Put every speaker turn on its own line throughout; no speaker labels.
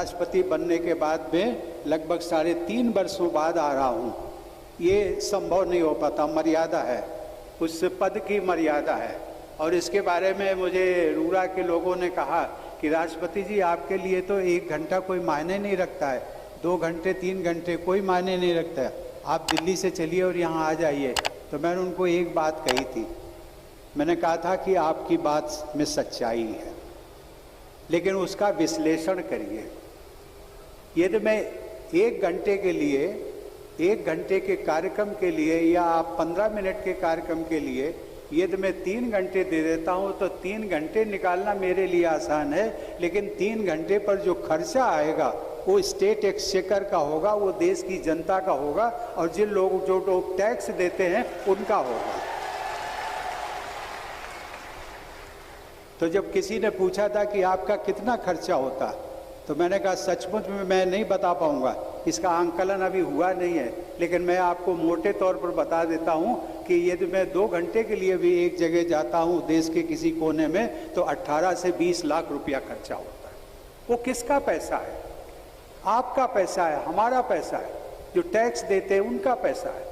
राष्ट्रपति बनने के बाद में लगभग 3.5 वर्षों बाद आ रहा हूँ। ये संभव नहीं हो पाता, मर्यादा है, उस पद की मर्यादा है। और इसके बारे में मुझे रूड़ा के लोगों ने कहा कि राष्ट्रपति जी आपके लिए तो 1 घंटा कोई मायने नहीं रखता है, 2 घंटे 3 घंटे कोई मायने नहीं रखता है, आप दिल्ली से चलिए और यहाँ आ जाइए। तो मैंने उनको एक बात कही थी, मैंने कहा था कि आपकी बात में सच्चाई है, लेकिन उसका विश्लेषण करिए। यदि मैं 1 घंटे के लिए, 1 घंटे के कार्यक्रम के लिए या आप 15 मिनट के कार्यक्रम के लिए यदि मैं 3 घंटे दे देता हूं तो 3 घंटे निकालना मेरे लिए आसान है, लेकिन 3 घंटे पर जो खर्चा आएगा वो स्टेट एक्सचेकर का होगा, वो देश की जनता का होगा, और जिन लोग जो लोग टैक्स देते हैं उनका होगा। तो जब किसी ने पूछा था कि आपका कितना खर्चा होता, तो मैंने कहा सचमुच में मैं नहीं बता पाऊंगा, इसका आंकलन अभी हुआ नहीं है, लेकिन मैं आपको मोटे तौर पर बता देता हूं कि यदि मैं 2 घंटे के लिए भी एक जगह जाता हूं देश के किसी कोने में, तो 18 से 20 लाख रुपया खर्चा होता है। वो किसका पैसा है? आपका पैसा है, हमारा पैसा है, जो टैक्स देते हैं उनका पैसा है।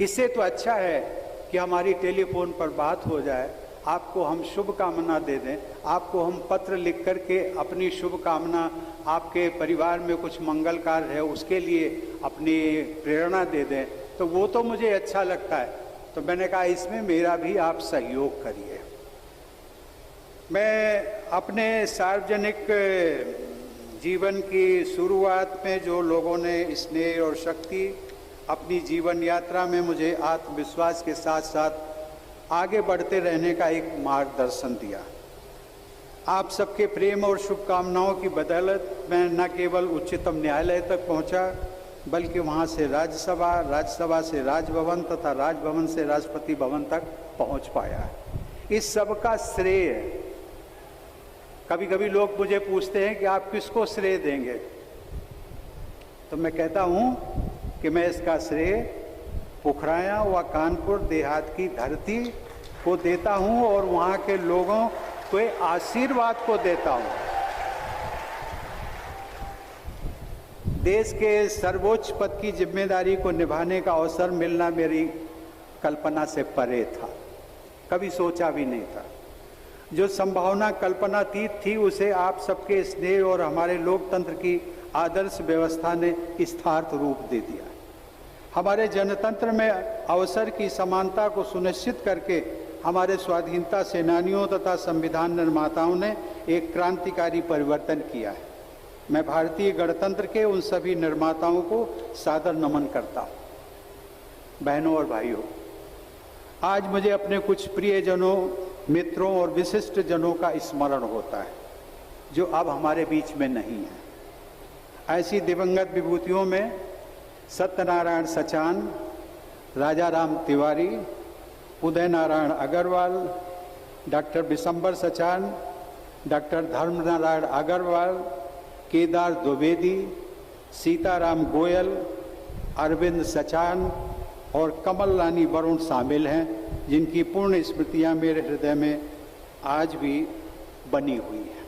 इससे तो अच्छा है कि हमारी टेलीफोन पर बात हो जाए, आपको हम शुभकामना दे दें, आपको हम पत्र लिख करके अपनी शुभकामना, आपके परिवार में कुछ मंगल कार्य है उसके लिए अपनी प्रेरणा दे दें, तो वो तो मुझे अच्छा लगता है। तो मैंने कहा इसमें मेरा भी आप सहयोग करिए। मैं अपने सार्वजनिक जीवन की शुरुआत में जो लोगों ने स्नेह और शक्ति अपनी जीवन यात्रा में मुझे आत्मविश्वास के साथ साथ आगे बढ़ते रहने का एक मार्गदर्शन दिया, आप सबके प्रेम और शुभकामनाओं की बदौलत मैं न केवल उच्चतम न्यायालय तक पहुंचा, बल्कि वहां से राज्यसभा, राज्यसभा से राजभवन तथा राजभवन से राष्ट्रपति भवन तक पहुंच पाया। इस सब का श्रेय, कभी कभी लोग मुझे पूछते हैं कि आप किसको श्रेय देंगे, तो मैं कहता हूं कि मैं इसका श्रेय पोखराया व कानपुर देहात की धरती को देता हूं और वहां के लोगों के आशीर्वाद को देता हूं। देश के सर्वोच्च पद की जिम्मेदारी को निभाने का अवसर मिलना मेरी कल्पना से परे था, कभी सोचा भी नहीं था। जो संभावना कल्पनातीत थी उसे आप सबके स्नेह और हमारे लोकतंत्र की आदर्श व्यवस्था ने यथार्थ रूप दे दिया। हमारे जनतंत्र में अवसर की समानता को सुनिश्चित करके हमारे स्वाधीनता सेनानियों तथा संविधान निर्माताओं ने एक क्रांतिकारी परिवर्तन किया है। मैं भारतीय गणतंत्र के उन सभी निर्माताओं को सादर नमन करता हूँ। बहनों और भाइयों, आज मुझे अपने कुछ प्रियजनों, मित्रों और विशिष्ट जनों का स्मरण होता है जो अब हमारे बीच में नहीं है। ऐसी दिवंगत विभूतियों में सत्यनारायण सचान, राजा राम तिवारी, उदय नारायण अग्रवाल, डॉक्टर बिशंबर सचान, डॉक्टर धर्मनारायण अग्रवाल, केदार द्विवेदी, सीताराम गोयल, अरविंद सचान और कमल रानी वरुण शामिल हैं, जिनकी पूर्ण स्मृतियां मेरे हृदय में आज भी बनी हुई हैं।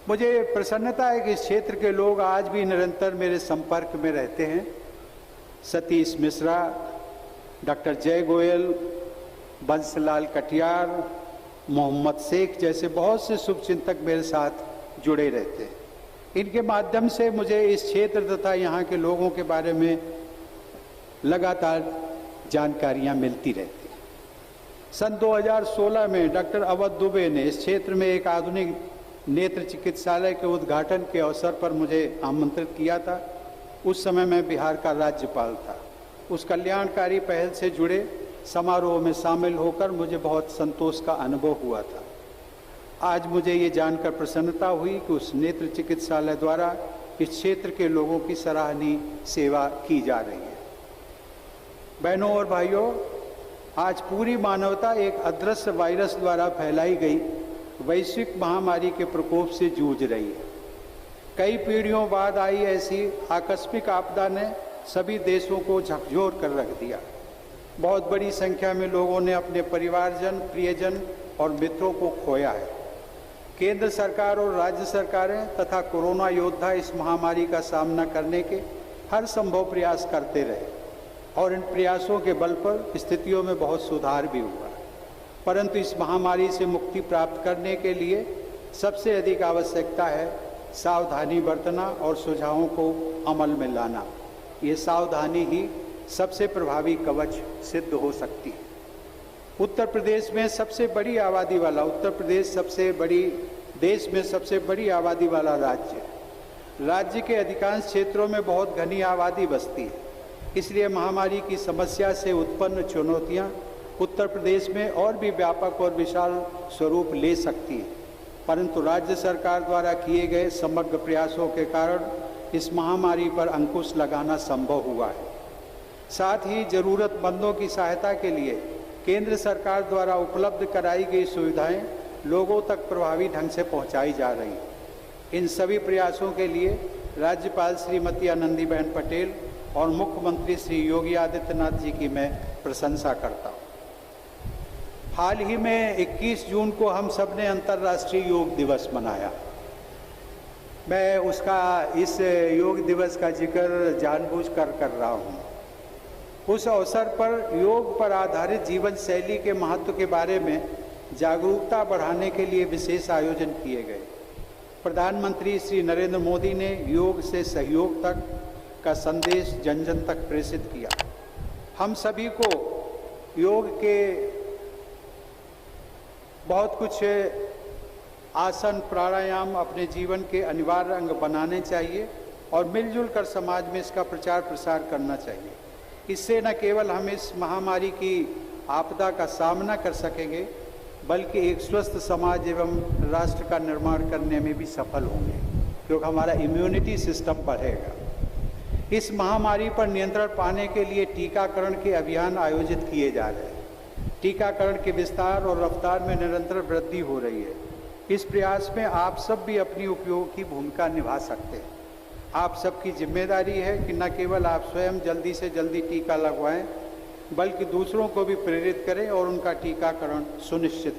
मुझे प्रसन्नता है कि इस क्षेत्र के लोग आज भी निरंतर मेरे संपर्क में रहते हैं। सतीश मिश्रा, डॉक्टर जय गोयल, बंसलाल कटियार, मोहम्मद शेख जैसे बहुत से शुभचिंतक मेरे साथ जुड़े रहते हैं। इनके माध्यम से मुझे इस क्षेत्र तथा यहाँ के लोगों के बारे में लगातार जानकारियाँ मिलती रहती हैं। सन 2016 में डॉक्टर अवध दुबे ने इस क्षेत्र में एक आधुनिक नेत्र चिकित्सालय के उद्घाटन के अवसर पर मुझे आमंत्रित किया था। उस समय मैं बिहार का राज्यपाल था। उस कल्याणकारी पहल से जुड़े समारोह में शामिल होकर मुझे बहुत संतोष का अनुभव हुआ था। आज मुझे ये जानकर प्रसन्नता हुई कि उस नेत्र चिकित्सालय द्वारा इस क्षेत्र के लोगों की सराहनीय सेवा की जा रही है। बहनों और भाइयों, आज पूरी मानवता एक अदृश्य वायरस द्वारा फैलाई गई वैश्विक महामारी के प्रकोप से जूझ रही है। कई पीढ़ियों बाद आई ऐसी आकस्मिक आपदा ने सभी देशों को झकझोर कर रख दिया। बहुत बड़ी संख्या में लोगों ने अपने परिवारजन, प्रियजन और मित्रों को खोया है। केंद्र सरकार और राज्य सरकारें तथा कोरोना योद्धा इस महामारी का सामना करने के हर संभव प्रयास करते रहे और इन प्रयासों के बल पर स्थितियों में बहुत सुधार भी हुआ। परंतु इस महामारी से मुक्ति प्राप्त करने के लिए सबसे अधिक आवश्यकता है सावधानी बरतना और सुझावों को अमल में लाना। ये सावधानी ही सबसे प्रभावी कवच सिद्ध हो सकती है। उत्तर प्रदेश में सबसे बड़ी आबादी वाला देश में सबसे बड़ी आबादी वाला राज्य है। राज्य के अधिकांश क्षेत्रों में बहुत घनी आबादी बसती है, इसलिए महामारी की समस्या से उत्पन्न चुनौतियां उत्तर प्रदेश में और भी व्यापक और विशाल स्वरूप ले सकती हैं। परंतु राज्य सरकार द्वारा किए गए समग्र प्रयासों के कारण इस महामारी पर अंकुश लगाना संभव हुआ है। साथ ही जरूरतमंदों की सहायता के लिए केंद्र सरकार द्वारा उपलब्ध कराई गई सुविधाएं लोगों तक प्रभावी ढंग से पहुंचाई जा रही हैं। इन सभी प्रयासों के लिए राज्यपाल श्रीमती आनंदीबेन पटेल और मुख्यमंत्री श्री योगी आदित्यनाथ जी की मैं प्रशंसा करता हूँ। हाल ही में 21 जून को हम सब ने अंतर्राष्ट्रीय योग दिवस मनाया। मैं इस योग दिवस का जिक्र जानबूझकर कर रहा हूँ। उस अवसर पर योग पर आधारित जीवन शैली के महत्व के बारे में जागरूकता बढ़ाने के लिए विशेष आयोजन किए गए। प्रधानमंत्री श्री नरेंद्र मोदी ने योग से सहयोग तक का संदेश जन जन तक प्रेषित किया। हम सभी को योग के बहुत कुछ आसन प्राणायाम अपने जीवन के अनिवार्य अंग बनाने चाहिए और मिलजुल कर समाज में इसका प्रचार प्रसार करना चाहिए। इससे न केवल हम इस महामारी की आपदा का सामना कर सकेंगे, बल्कि एक स्वस्थ समाज एवं राष्ट्र का निर्माण करने में भी सफल होंगे, क्योंकि हमारा इम्यूनिटी सिस्टम बढ़ेगा। इस महामारी पर नियंत्रण पाने के लिए टीकाकरण के अभियान आयोजित किए जा रहे हैं। टीकाकरण के विस्तार और रफ्तार में निरंतर वृद्धि हो रही है। इस प्रयास में आप सब भी अपनी उपयोगी भूमिका निभा सकते हैं। आप सबकी जिम्मेदारी है कि न केवल आप स्वयं जल्दी से जल्दी टीका लगवाएं, बल्कि दूसरों को भी प्रेरित करें और उनका टीकाकरण सुनिश्चित